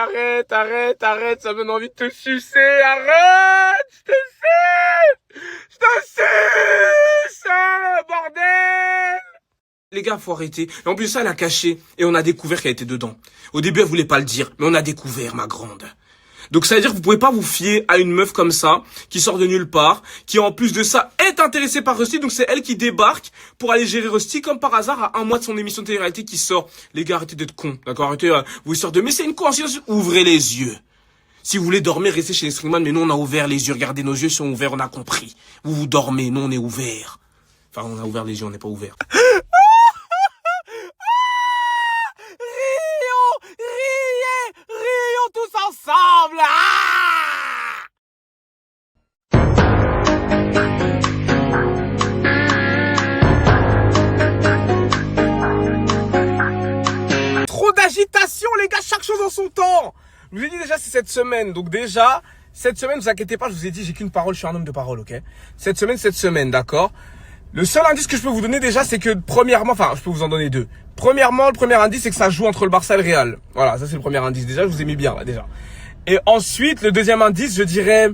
Arrête, arrête, arrête, ça me donne envie de te sucer, arrête, je te suce, bordel. Les gars, faut arrêter. Et en plus, ça, elle a caché. Et on a découvert qu'elle était dedans. Au début, elle voulait pas le dire, mais on a découvert, ma grande. Donc ça veut dire que vous pouvez pas vous fier à une meuf comme ça, qui sort de nulle part, qui en plus de ça est intéressée par Rusty, donc c'est elle qui débarque pour aller gérer Rusty, comme par hasard à un mois de son émission de télé-réalité qui sort. Les gars, arrêtez d'être cons, d'accord, arrêtez, vous sortez de, mais c'est une coïncidence, ouvrez les yeux. Si vous voulez dormir, restez chez les Stringman, mais nous on a ouvert les yeux, regardez nos yeux sont ouverts, on a compris. Vous dormez, nous on est ouverts. Enfin, on a ouvert les yeux, on n'est pas ouverts. Rions tous ensemble. Trop d'agitation, les gars, chaque chose en son temps. Je vous ai dit déjà, c'est cette semaine. Donc déjà, cette semaine, ne vous inquiétez pas, je vous ai dit, j'ai qu'une parole, je suis un homme de parole, ok? Cette semaine, d'accord? Le seul indice que je peux vous donner déjà, c'est que premièrement, enfin, je peux vous en donner deux. Premièrement, le premier indice, c'est que ça joue entre le Barça et le Real. Voilà, ça c'est le premier indice. Déjà, je vous ai mis bien là, déjà. Et ensuite, le deuxième indice, je dirais,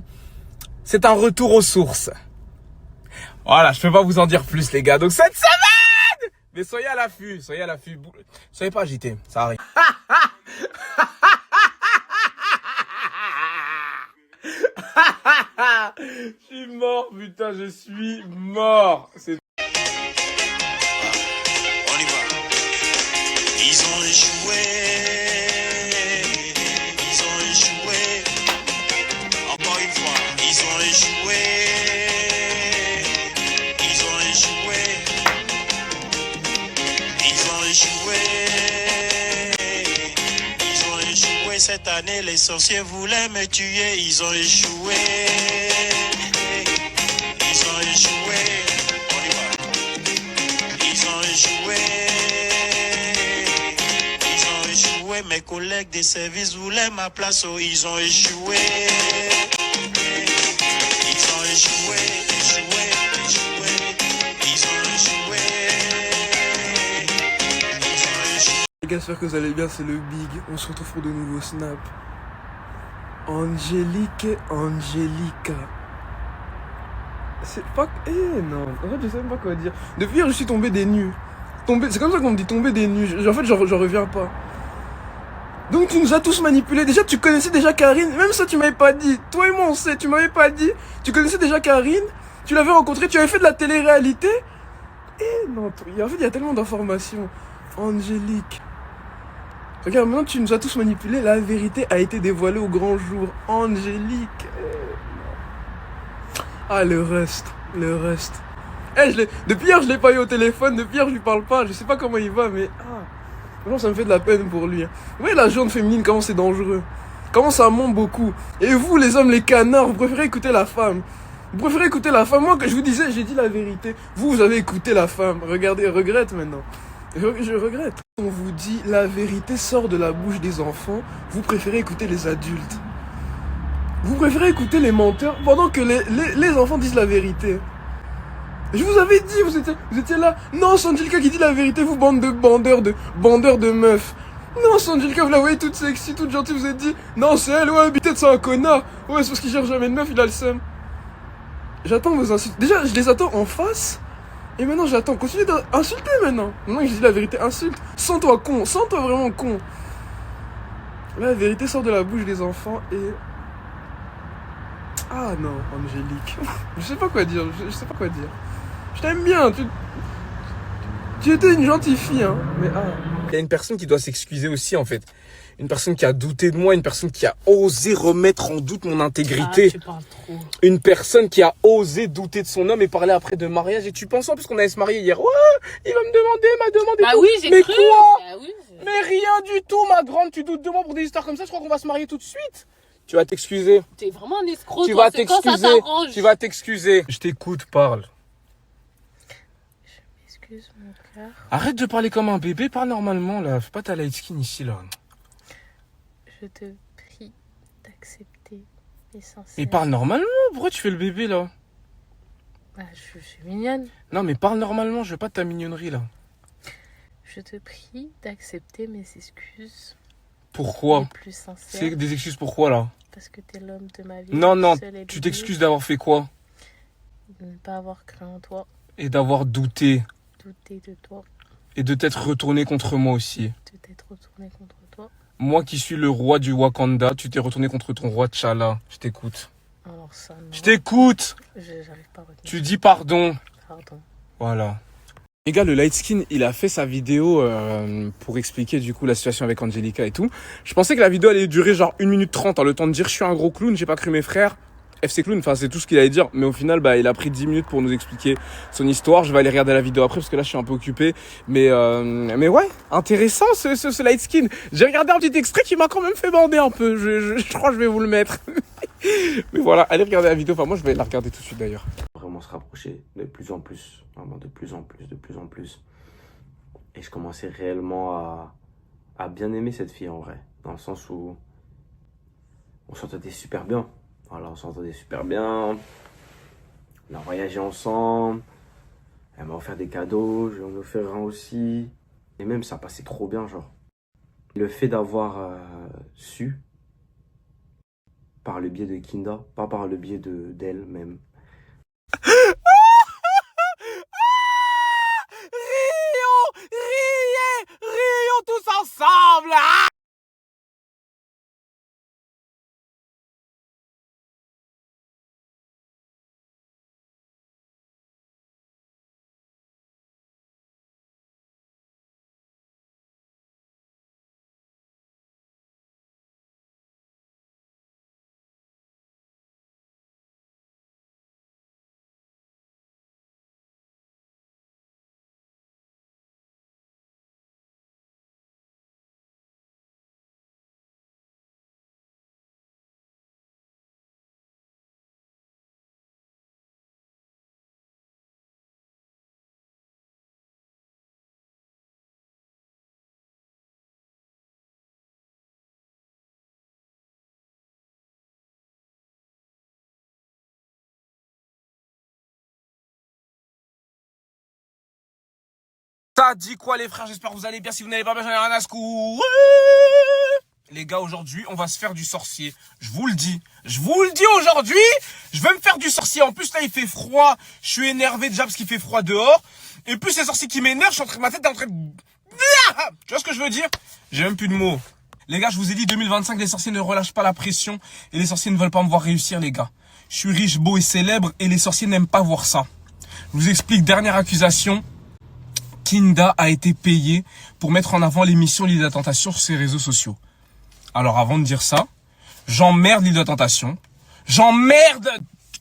c'est un retour aux sources. Voilà, je peux pas vous en dire plus, les gars. Donc cette semaine, mais soyez à l'affût, soyez pas agités, ça arrive. Je suis mort, putain, je suis mort. C'est... On y va. Ils ont échoué. Ils ont échoué. Encore une fois. Ils ont échoué. Ils ont échoué. Ils ont échoué. Ils ont échoué. Cette année, les sorciers voulaient me tuer. Ils ont échoué. Ils ont échoué. On y va. Ils ont échoué. Ils ont échoué. Mes collègues des services voulaient ma place. Oh, ils ont échoué. Ils ont échoué. Échoué. Échoué. Ils ont échoué. Ils ont échoué. Les gars, j'espère que vous allez bien, c'est le Big. On se retrouve pour de nouveaux snaps. Angélique, Angelica. C'est pas... non. En fait, je sais même pas quoi dire. Depuis hier, je suis tombé des nues. C'est comme ça qu'on me dit, tomber des nues. En fait, j'en reviens pas. Donc, tu nous as tous manipulés. Déjà, tu connaissais déjà Karine. Même ça, tu m'avais pas dit. Toi et moi, on sait. Tu m'avais pas dit. Tu connaissais déjà Karine. Tu l'avais rencontrée. Tu avais fait de la télé-réalité. Non. En fait, il y a tellement d'informations. Angélique. Regarde, maintenant tu nous as tous manipulés, la vérité a été dévoilée au grand jour. Angélique. Ah, le reste. Depuis hier, je l'ai pas eu au téléphone, depuis hier, je lui parle pas, je sais pas comment il va, mais... Franchement, ça me fait de la peine pour lui. Vous voyez la jante féminine, comment c'est dangereux. Comment ça monte beaucoup. Et vous, les hommes, les canards, vous préférez écouter la femme. Moi, que je vous disais, j'ai dit la vérité. Vous avez écouté la femme. Regardez, regrette maintenant. Je regrette. On vous dit la vérité sort de la bouche des enfants, vous préférez écouter les adultes. Vous préférez écouter les menteurs pendant que les enfants disent la vérité. Je vous avais dit, vous étiez là. Non, c'est Angelica qui dit la vérité, vous bande de bandeurs de meufs. Non, c'est Angelica, vous la voyez toute sexy, toute gentille, vous êtes dit. Non, c'est elle, ouais, peut-être c'est un connard. Ouais, c'est parce qu'il cherche jamais de meuf, il a le seum. J'attends vos insultes. Déjà, je les attends en face. Et maintenant j'attends, continuez d'insulter maintenant. Maintenant que je dis la vérité, insulte. Sens-toi con, sens-toi vraiment con. La vérité sort de la bouche des enfants et... Ah non, Angélique. Je sais pas quoi dire, Je t'aime bien, tu étais une gentille fille, hein. Mais Il y a une personne qui doit s'excuser aussi, en fait. Une personne qui a douté de moi, une personne qui a osé remettre en doute mon intégrité. Tu parles trop. Une personne qui a osé douter de son homme et parler après de mariage. Et tu penses, parce qu'on allait se marier hier, ouais, il va me demander, m'a demandé Bah tout. oui, j'ai Mais cru. quoi? Bah oui, Mais rien du tout, ma grande, tu doutes de moi pour des histoires comme ça, je crois qu'on va se marier tout de suite. Tu vas t'excuser. T'es vraiment un escroc. Tu toi, vas c'est quand ça t'excuser. t'arrange. Tu vas t'excuser. Je t'écoute, parle. Excuse mon cœur. Arrête de parler comme un bébé, parle normalement, là. Fais pas ta light skin ici, là. Je te prie d'accepter mes sincères. Et parle normalement, pourquoi tu fais le bébé, là? Bah, je suis mignonne. Non, mais parle normalement, je veux pas de ta mignonnerie, là. Je te prie d'accepter mes excuses. Pourquoi? les plus sincères. C'est des excuses pourquoi là? Parce que t'es l'homme de ma vie. Non, non, seul et tu l'unique. t'excuses d'avoir fait quoi? De ne pas avoir cru en toi, Et d'avoir douté. douter de toi, Et de t'être retourné contre moi aussi. de t'être retourné contre toi. Moi qui suis le roi du Wakanda, tu t'es retourné contre ton roi T'Challa. Je t'écoute. Alors ça, non. Je t'écoute. J'arrive pas à retenir. Tu dis pardon. Pardon. Voilà. Les gars, le light skin, il a fait sa vidéo pour expliquer du coup la situation avec Angelica et tout. Je pensais que la vidéo allait durer genre 1 minute 30, hein, le temps de dire je suis un gros clown, j'ai pas cru mes frères. FC Clown, enfin c'est tout ce qu'il allait dire, mais au final bah, il a pris 10 minutes pour nous expliquer son histoire. Je vais aller regarder la vidéo après parce que là je suis un peu occupé. Mais ouais, intéressant ce light skin. J'ai regardé un petit extrait qui m'a quand même fait bander un peu. Je crois que je vais vous le mettre. Mais voilà, allez regarder la vidéo. Enfin moi je vais la regarder tout de suite d'ailleurs. Vraiment se rapprocher de plus en plus, vraiment de plus en plus, de plus en plus. Et je commençais réellement à bien aimer cette fille en vrai, dans le sens où on s'entendait super bien. Voilà, on s'entendait super bien. On a voyagé ensemble. Elle m'a offert des cadeaux, je lui en ai offert un aussi. Et même ça passait trop bien, genre. Le fait d'avoir su, par le biais de Kinda, pas par le biais d'elle même. Rions tous ensemble. Ça dit quoi les frères? J'espère que vous allez bien. Si vous n'allez pas bien, j'en ai rien à secouer. Les gars, aujourd'hui, on va se faire du sorcier. Je vous le dis. Je vous le dis aujourd'hui. Je vais me faire du sorcier. En plus, là, il fait froid. Je suis énervé déjà parce qu'il fait froid dehors. Et plus, ces sorciers qui m'énervent, je suis en train de ma tête est en train de... Tu vois ce que je veux dire? J'ai même plus de mots. Les gars, je vous ai dit, 2025, les sorciers ne relâchent pas la pression. Et les sorciers ne veulent pas me voir réussir, les gars. Je suis riche, beau et célèbre. Et les sorciers n'aiment pas voir ça. Je vous explique, dernière accusation. Kinda a été payé pour mettre en avant l'émission L'île de la Tentation sur ses réseaux sociaux. Alors avant de dire ça, j'emmerde L'île de la Tentation, j'emmerde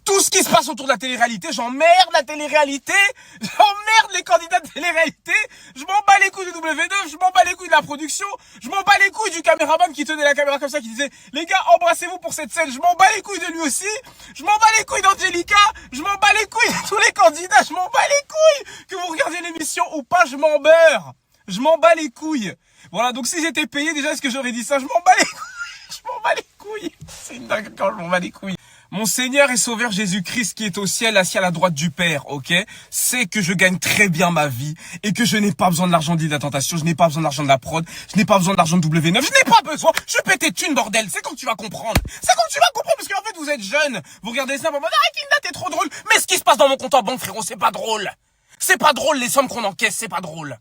tout ce qui se passe autour de la télé-réalité, j'emmerde la télé-réalité, j'emmerde les candidats de télé-réalité, je m'en bats les couilles du W9, je m'en bats les couilles de la production, je m'en bats les couilles du caméraman qui tenait la caméra comme ça, qui disait « Les gars, embrassez-vous pour cette scène », je m'en bats les couilles de lui aussi, je m'en bats les couilles d'Angelica, je m'en bats les couilles de tous les candidats, je m'en bats les couilles que vous regardiez l'émission ou pas, je m'en beurre, je m'en bats les couilles. Voilà, donc si j'étais payé, déjà, est-ce que j'aurais dit ça? Je m'en bats les couilles, je m'en bats les couilles, c'est une dingue quand je m'en bats les couilles. Mon Seigneur et Sauveur Jésus-Christ qui est au ciel, assis à la droite du Père, ok, sait que je gagne très bien ma vie et que je n'ai pas besoin de l'argent de la tentation, je n'ai pas besoin de l'argent de la prod, je n'ai pas besoin de l'argent de W9, je n'ai pas besoin, je suis pété de thunes, bordel, c'est quand tu vas comprendre, c'est quand tu vas comprendre parce qu'en fait vous êtes jeune, vous regardez ça, vous dites ah Kinda t'es trop drôle, mais ce qui se passe dans mon compte en banque frérot c'est pas drôle, les sommes qu'on encaisse c'est pas drôle.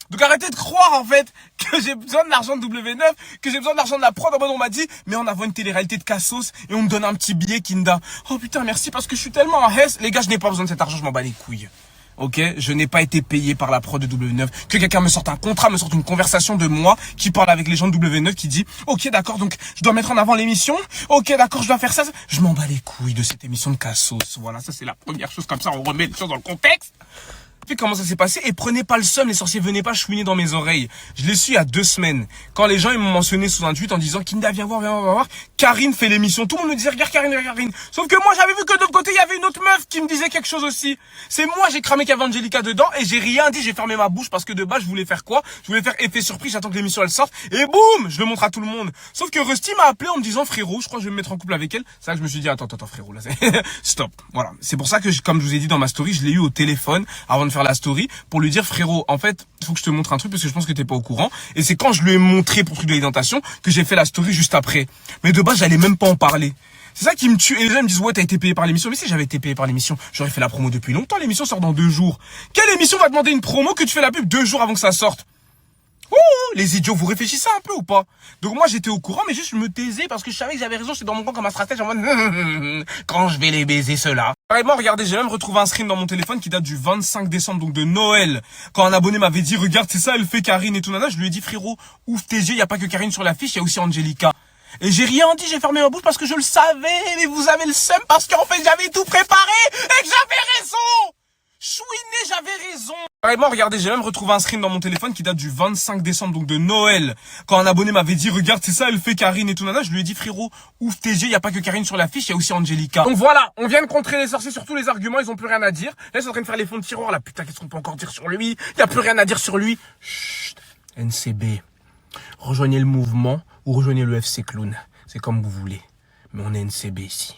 Donc arrêtez de croire en fait que j'ai besoin de l'argent de W9, que j'ai besoin de l'argent de la prod. En mode on m'a dit, mais on a une télé-réalité de Cassos et on me donne un petit billet Kinda. Oh putain merci parce que je suis tellement en hesse. Les gars je n'ai pas besoin de cet argent, je m'en bats les couilles. Ok, je n'ai pas été payé par la prod de W9. Que quelqu'un me sorte un contrat, me sorte une conversation de moi qui parle avec les gens de W9 qui dit ok d'accord donc je dois mettre en avant l'émission. Ok d'accord je dois faire ça. Je m'en bats les couilles de cette émission de Cassos. Voilà ça c'est la première chose comme ça on remet les choses dans le contexte. Puis comment ça s'est passé et prenez pas le seum, les sorciers venez pas chouiner dans mes oreilles. Je l'ai su il y a 2 semaines. Quand les gens ils m'ont mentionné sous un tweet en disant Kinda viens voir. Karine fait l'émission. Tout le monde me disait regarde Karine. Sauf que moi j'avais vu que de l'autre côté il y avait une autre meuf qui me disait quelque chose aussi. C'est moi j'ai cramé qu'il y avait Angelica dedans et j'ai rien dit, j'ai fermé ma bouche parce que de base je voulais faire quoi? Je voulais faire effet surprise, j'attends que l'émission elle sorte et boum, je le montre à tout le monde. Sauf que Rusty m'a appelé en me disant frérot, je crois que je vais me mettre en couple avec elle. C'est là que je me suis dit attends frérot là c'est stop. Voilà, c'est pour ça que comme je vous ai dit dans ma story, je l'ai eu au téléphone avant de faire la story pour lui dire frérot, en fait, faut que je te montre un truc parce que je pense que t'es pas au courant. Et c'est quand je lui ai montré pour le truc de l'identification que j'ai fait la story juste après. Mais de base, j'allais même pas en parler. C'est ça qui me tue. Et les gens me disent ouais, t'as été payé par l'émission. Mais si j'avais été payé par l'émission, j'aurais fait la promo depuis longtemps. L'émission sort dans 2 jours. Quelle émission va demander une promo que tu fais la pub 2 jours avant que ça sorte? Ouh, les idiots, vous réfléchissez un peu ou pas? Donc moi j'étais au courant, mais juste je me taisais parce que je savais que j'avais raison. J'étais dans mon coin comme un stratège en mode quand je vais les baiser ceux-là. Carrément, regardez, j'ai même retrouvé un screen dans mon téléphone qui date du 25 décembre, donc de Noël. Quand un abonné m'avait dit regarde, c'est ça, elle fait Karine et tout nana, je lui ai dit frérot, ouvre tes yeux, y a pas que Karine sur l'affiche, il y a aussi Angelica. Et j'ai rien dit, j'ai fermé ma bouche parce que je le savais, mais vous avez le seum parce qu'en fait j'avais tout préparé et que j'avais raison. Chouiné, j'avais raison. Carrément, regardez, j'ai même retrouvé un screen dans mon téléphone qui date du 25 décembre, donc de Noël. Quand un abonné m'avait dit regarde, c'est ça, elle fait Karine et tout nana, je lui ai dit frérot, ouvre tes yeux, y a pas que Karine sur l'affiche, il y a aussi Angelica. Donc voilà, on vient de contrer les sorciers sur tous les arguments, ils ont plus rien à dire. Là, ils sont en train de faire les fonds de tiroir, là, putain, qu'est-ce qu'on peut encore dire sur lui? Y a plus rien à dire sur lui. Chut, NCB. Rejoignez le mouvement ou rejoignez le FC Clown. C'est comme vous voulez. Mais on est NCB ici.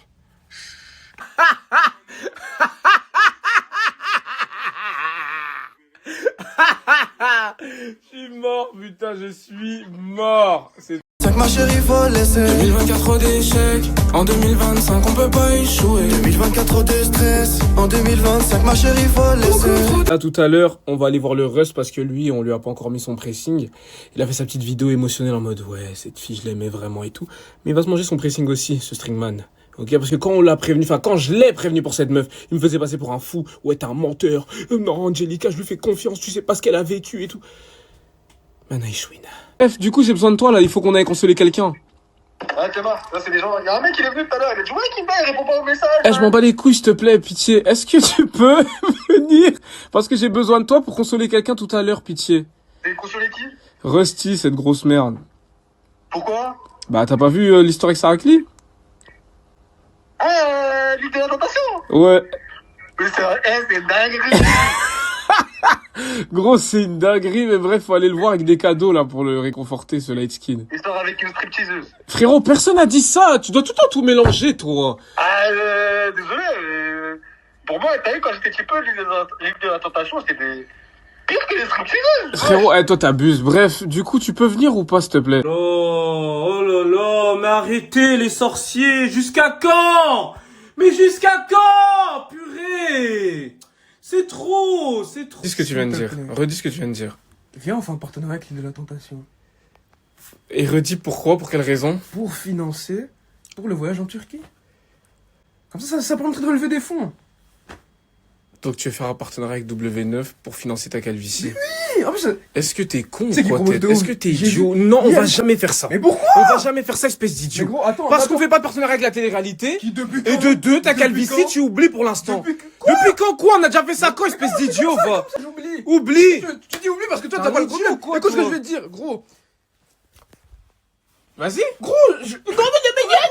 Je suis mort, putain, je suis mort. C'est que ma chérie faut laisser. 2024 d'échecs, en 2025 on peut pas échouer. 2024 de stress, en 2025 ma chérie faut laisser. Là tout à l'heure, on va aller voir le Rust parce que lui, on lui a pas encore mis son pressing. Il a fait sa petite vidéo émotionnelle en mode ouais, cette fille je l'aimais vraiment et tout. Mais il va se manger son pressing aussi, ce stringman. Ok, parce que quand on l'a prévenu, enfin quand je l'ai prévenu pour cette meuf, il me faisait passer pour un fou. Ouais, t'es un menteur. Non, Angelica, je lui fais confiance, tu sais pas ce qu'elle a vécu et tout. Manaichouine. Bref, du coup, j'ai besoin de toi là, il faut qu'on aille consoler quelqu'un. Ah, Théma, là c'est des gens. Il y a un mec qui est venu tout à l'heure, il a dit ouais, qui va, il répond pas au message. Eh, je m'en bats les couilles, s'il te plaît, pitié. Est-ce que tu peux venir? Parce que j'ai besoin de toi pour consoler quelqu'un tout à l'heure, pitié. Et consoler qui? Rusty, cette grosse merde. Pourquoi? Bah, t'as pas vu l'histoire avec Sarah Lee? Ah, l'idée d'attentation. Ouais. Mais c'est une dinguerie. Gros, c'est une dinguerie, mais bref, faut aller le voir avec des cadeaux, là, pour le réconforter, ce light skin. Histoire avec une stripteaseuse. Frérot, personne n'a dit ça. Tu dois tout le temps tout mélanger, toi. Ah, désolé. Pour moi, t'as vu, quand j'étais petit peu, l'idée de la tentation, c'était des... pire que les stripteaseuses. Frérot, toi, t'abuses. Bref, du coup, tu peux venir ou pas, s'il te plaît? Oh là là, mais arrêtez, les sorciers. Jusqu'à quand? Mais jusqu'à quand? Purée. C'est trop, c'est trop. Dis ce que tu viens de dire. Redis ce que tu viens de dire. Viens, on fait un partenariat avec l'île de la tentation. Et redis pourquoi, pour quelle raison? Pour financer, pour le voyage en Turquie. Comme ça permettrait de relever des fonds. Donc tu veux faire un partenariat avec W9 pour financer ta calvitie? Oui, en plus, Est-ce que t'es con C'est ou quoi, qui tête? promet de Est-ce ouf. que t'es J'ai idiot? vu- Non, on va Yes. jamais faire ça. mais pourquoi? On va jamais faire ça, espèce Mais d'idiot. gros, attends, Parce attends. qu'on fait pas de partenariat avec la télé-réalité. Qui depuis Et quand? de deux, ta Depuis calvitie, quand? tu oublies pour l'instant. Depuis quoi? Depuis quand quoi? On a déjà fait ça quand, espèce d'idiot, va? Ça, j'oublie. Oublie! Tu dis oublie parce que toi, T'es t'as un pas le idiot gros. ou quoi, Écoute ce que toi? je vais te dire, gros. Vas-y. Gros,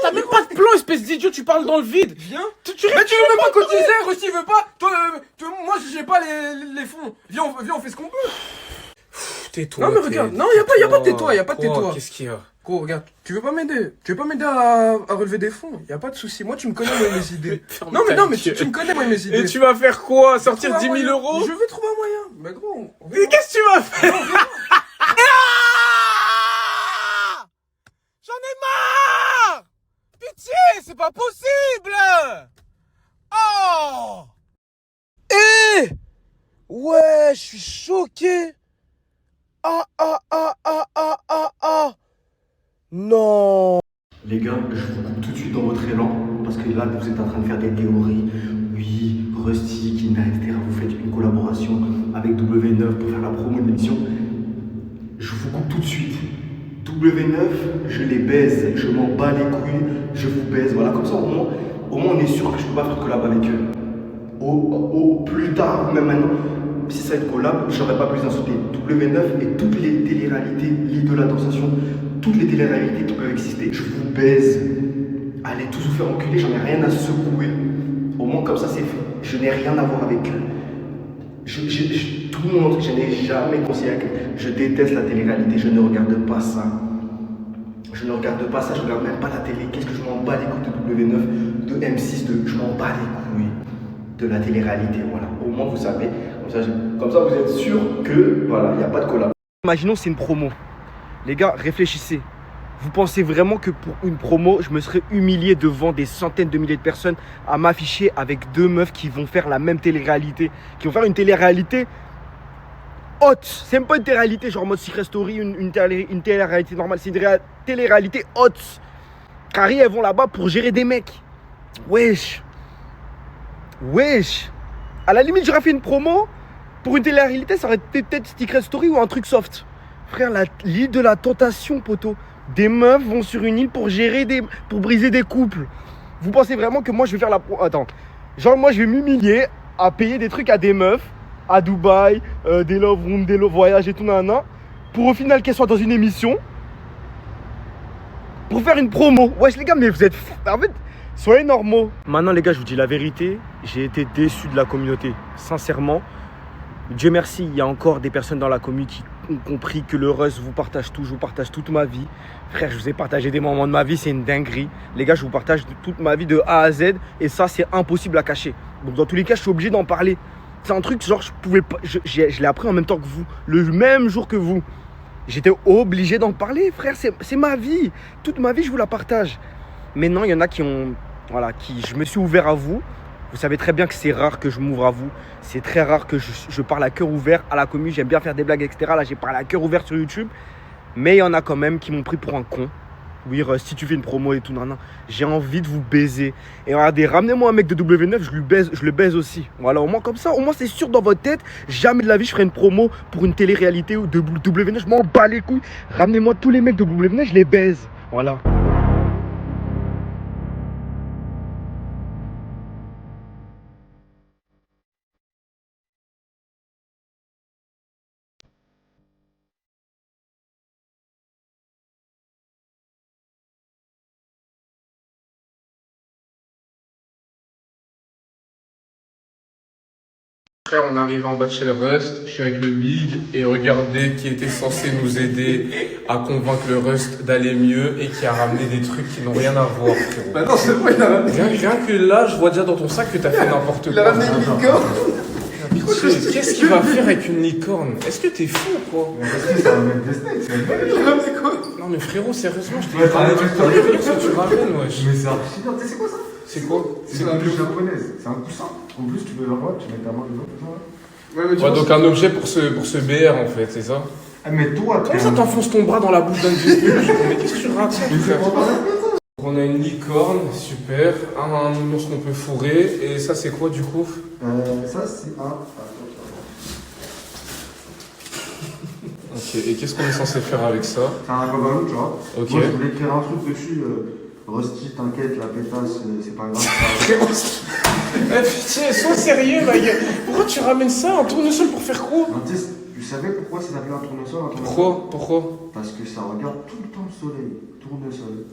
T'as même pas de plan, espèce d'idiot, tu parles dans le vide. viens. Tu Mais tu veux même pas cotiser, Rusty veut pas. Toi, moi, j'ai pas les fonds. Viens, on fait ce qu'on peut. Tais-toi. Non, mais regarde, non, y a pas de tais-toi, y a pas de tais-toi. Qu'est-ce qu'il y a? Gros, regarde, tu veux pas m'aider à relever des fonds. Y a pas de souci. Moi, tu me connais, moi, mes idées. Non, mais tu me connais, moi, mes idées. Et tu vas faire quoi? Sortir Trouver 10 un 000 moyen. euros? Je vais trouver un moyen. Mais gros, on Et qu'est-ce que tu vas faire? Non, viens. J'en ai marre! Pitié, c'est pas possible! Oh! Ouais, je suis choqué! Non! Les gars, je vous coupe tout de suite dans votre élan, parce que là, vous êtes en train de faire des théories. Oui, Rusty, Kina, etc. Vous faites une collaboration avec W9 pour faire la promo de l'émission. Je vous coupe tout de suite. W9, je les baise, je m'en bats les couilles, je vous baise. Voilà, comme ça, au moins on est sûr que je peux pas faire de collab avec eux. Au plus tard, même maintenant, si ça va être collab, j'aurais pas plus d'insulter W9 et toutes les téléréalités liées de la sensation, toutes les téléréalités qui peuvent exister. Je vous baise. Allez tous vous faire enculer, j'en ai rien à secouer. Au moins comme ça c'est fait. Je n'ai rien à voir avec eux. Tout le monde, je n'ai jamais conseillé avec eux. Je déteste la télé-réalité, je ne regarde pas ça. Je ne regarde pas ça, je regarde même pas la télé. Qu'est-ce que je m'en bats les couilles de W9, de M6, je m'en bats les couilles de la télé-réalité. Voilà, au moins vous savez, Comme ça, vous êtes sûr que, voilà, il n'y a pas de collab. Imaginons c'est une promo. Les gars, réfléchissez. Vous pensez vraiment que pour une promo, je me serais humilié devant des centaines de milliers de personnes à m'afficher avec deux meufs qui vont faire la même télé-réalité, qui vont faire une télé-réalité haute. C'est même pas une télé-réalité genre mode Secret Story, une télé-réalité normale. C'est une télé-réalité haute. Carrie, elles vont là-bas pour gérer des mecs. Wesh. Wesh. À la limite, j'aurais fait une promo. Pour une télé-réalité, ça aurait été peut-être Secret Story ou un truc soft. Frère, l'île de la tentation, poteau. Des meufs vont sur une île pour pour briser des couples. Vous pensez vraiment que moi je vais faire la pro... Attends. Genre moi je vais m'humilier à payer des trucs à des meufs à Dubaï, des love rooms, des love voyages et tout nanana, pour au final qu'elles soient dans une émission pour faire une promo. Wesh les gars, mais vous êtes fous. En fait, soyez normaux. Maintenant les gars, je vous dis la vérité, j'ai été déçu de la communauté. Sincèrement, Dieu merci, il y a encore des personnes dans la communauté qui ont compris que le Rust vous partage tout, je vous partage toute ma vie. Frère, je vous ai partagé des moments de ma vie, c'est une dinguerie. Les gars, je vous partage toute ma vie de A à Z et ça, c'est impossible à cacher. Donc dans tous les cas, je suis obligé d'en parler. C'est un truc, genre, je pouvais pas, je l'ai appris en même temps que vous, le même jour que vous. J'étais obligé d'en parler, frère, c'est ma vie. Toute ma vie, je vous la partage. Maintenant, il y en a qui ont, voilà, je me suis ouvert à vous. Vous savez très bien que c'est rare que je m'ouvre à vous. C'est très rare que je parle à cœur ouvert à la commu. J'aime bien faire des blagues, etc. Là, j'ai parlé à cœur ouvert sur YouTube. Mais il y en a quand même qui m'ont pris pour un con. Oui, si tu fais une promo et tout, non. J'ai envie de vous baiser. Et regardez, ramenez-moi un mec de W9, je le baise aussi. Voilà, au moins comme ça, au moins c'est sûr dans votre tête. Jamais de la vie, je ferai une promo pour une télé-réalité ou de W9. Je m'en bats les couilles. Ramenez-moi tous les mecs de W9, je les baise. Voilà. Frère, on arrive en bas de chez le Rust, je suis avec le Big, et regardez qui était censé nous aider à convaincre le Rust d'aller mieux et qui a ramené des trucs qui n'ont rien à voir, frérot. Bah non, c'est vrai, il a ramené. Rien que là, je vois déjà dans ton sac que t'as fait n'importe quoi. Il a ramené une licorne. Pitié, qu'est-ce qu'il va faire avec une licorne? Est-ce que t'es fou ou quoi? Parce que c'est un mec de Snake, c'est un mec. Il a ramené quoi? Non mais frérot, sérieusement, je t'ai Ouais, parlé t'as du premier truc que tu ramènes, wesh. Mais c'est archi bien. Tu sais, c'est quoi ça? C'est quoi? C'est une peluche japonaise. C'est un coussin. En plus, tu peux le voir, tu mets ta main dedans, comme ça. Ouais, mais tu Ouais, vois, donc un objet pour ce BR en fait, c'est ça? Ah, mais toi, Comment ça t'enfonces ton bras dans la bouche d'un dieu? Mais qu'est-ce que tu racontes, frère? On a une licorne, super, un ours qu'on peut fourrer, et ça c'est quoi du coup? Ça, c'est un. Ok, et qu'est-ce qu'on est censé faire avec ça? C'est un aquaballon, tu vois. Ok. Moi, je voulais écrire un truc dessus. Rusty, t'inquiète, la pétasse, c'est pas grave. Eh putain, sois sérieux ma gueule. Pourquoi tu ramènes ça, un tournesol pour faire quoi? Non, tu sais, tu savais pourquoi ça s'appelait un tournesol, un tournesol? Pourquoi? Parce que ça regarde tout le temps le soleil. Tournesol.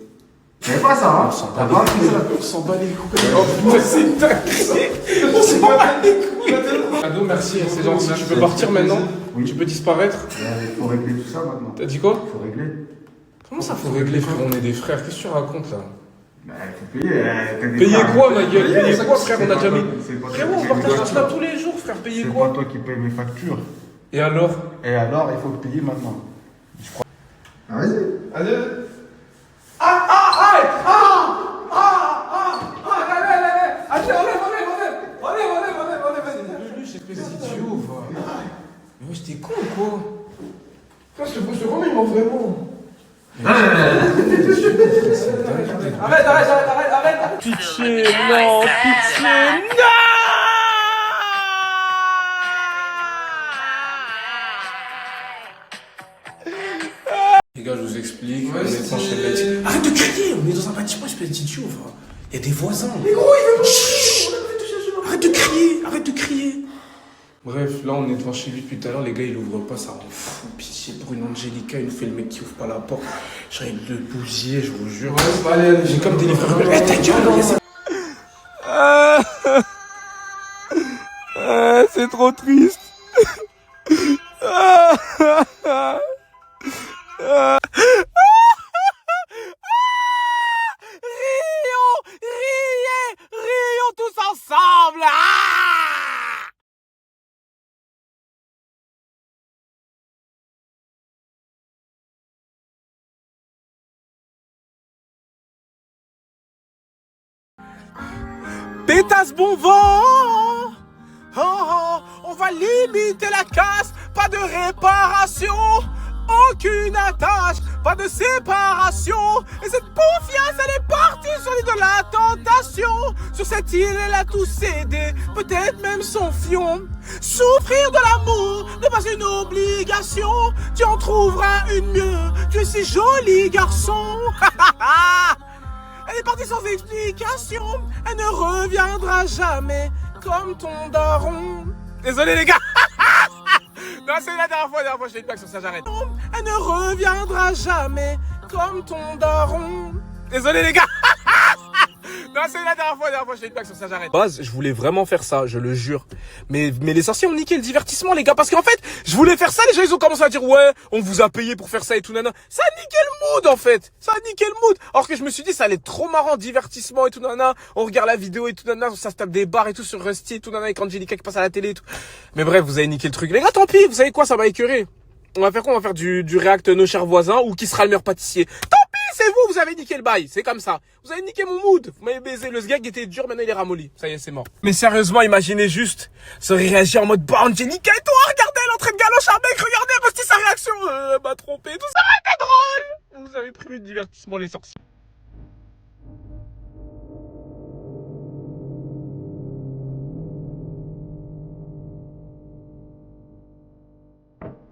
Tu savais pas ça, hein? T'as pas appris ça? On s'en bat les couilles. Oh putain, c'est dingue. On s'en bat les couilles. Ado, merci, c'est gentil. Tu peux partir maintenant? Oui. Tu peux disparaître? Il faut régler tout ça maintenant. T'as dit quoi? Il faut régler. Comment ça faut régler, frère? On est des frères, qu'est-ce que tu racontes là? Bah, il faut payer. t'as des Payer frères. quoi, ma gueule? Payer quoi, frère? C'est On a pas déjà toi- mis. c'est pas toi Frérot, qui on paye partage mes un snap factures. tous les jours, frère. Payer C'est quoi? pas toi qui paye mes factures. Et alors? Et alors, il faut payer maintenant. Je crois. Ah, vas-y. Allez. Peluche, espèce d'idiot, va. Mais wesh, t'es con ou quoi? Putain, je te remets, moi, vraiment. Arrête. Pitié, non, pitié, non! Les gars, je vous explique. Ouais, on est c'est- devant chez Betty. Arrête de crier, on est dans un bâtiment, espèce d'idiot, va. Il y a des voisins. Mais gros, il veut Chut. Arrête de crier. Bref, là on est devant chez lui depuis tout à l'heure, les gars ils ouvrent pas, ça rend fou, pitié pour une Angelica, il nous fait le mec qui ouvre pas la porte. J'ai envie de le bousiller, je vous jure. Ouais, allez. J'ai comme des livreurs. Eh ta gueule, C'est trop triste. passe bon vent. Oh, oh, on va limiter la casse, pas de réparation, aucune attache, pas de séparation. Et cette paufiasse, elle est partie sur l'île de la tentation. Sur cette île, elle a tout cédé, peut-être même son fion. Souffrir de l'amour n'est pas une obligation. Tu en trouveras une mieux, tu es si joli garçon. Elle est partie sans explication, elle ne reviendra jamais comme ton daron. Désolé les gars. Non, c'est la dernière fois je fais une blague sur ça, j'arrête. Elle ne reviendra jamais comme ton daron. Désolé les gars. Non, c'est la dernière fois je fais une blague sur ça, j'arrête. Base, je voulais vraiment faire ça, je le jure. Mais les sorciers ont niqué le divertissement, les gars. Parce qu'en fait, je voulais faire ça, les gens ils ont commencé à dire ouais, on vous a payé pour faire ça et tout, nana. Ça a niqué le mood en fait. Ça a niqué le mood. Alors que je me suis dit, ça allait être trop marrant, divertissement et tout, nana. On regarde la vidéo et tout, nana. Ça se tape des barres et tout sur Rusty et tout, nana. Et quand Angelica qui passe à la télé et tout. Mais bref, vous avez niqué le truc. Les gars, tant pis, vous savez quoi, ça m'a écœuré. On va faire quoi? On va faire du React Nos Chers Voisins ou qui sera le meilleur pâtissier. Tant pis, c'est vous avez niqué le bail. C'est comme ça. Vous avez niqué mon mood. Vous m'avez baisé. Le sgag était dur, maintenant il est ramolli. Ça y est, c'est mort. Mais sérieusement, imaginez juste. Ça réagit en mode, bah, Angelica et toi, regardez, elle est en train de galocher un mec, regardez, Rusty sa réaction. M'a trompé, tout ça aurait été drôle. Vous avez pris le divertissement, les sorciers.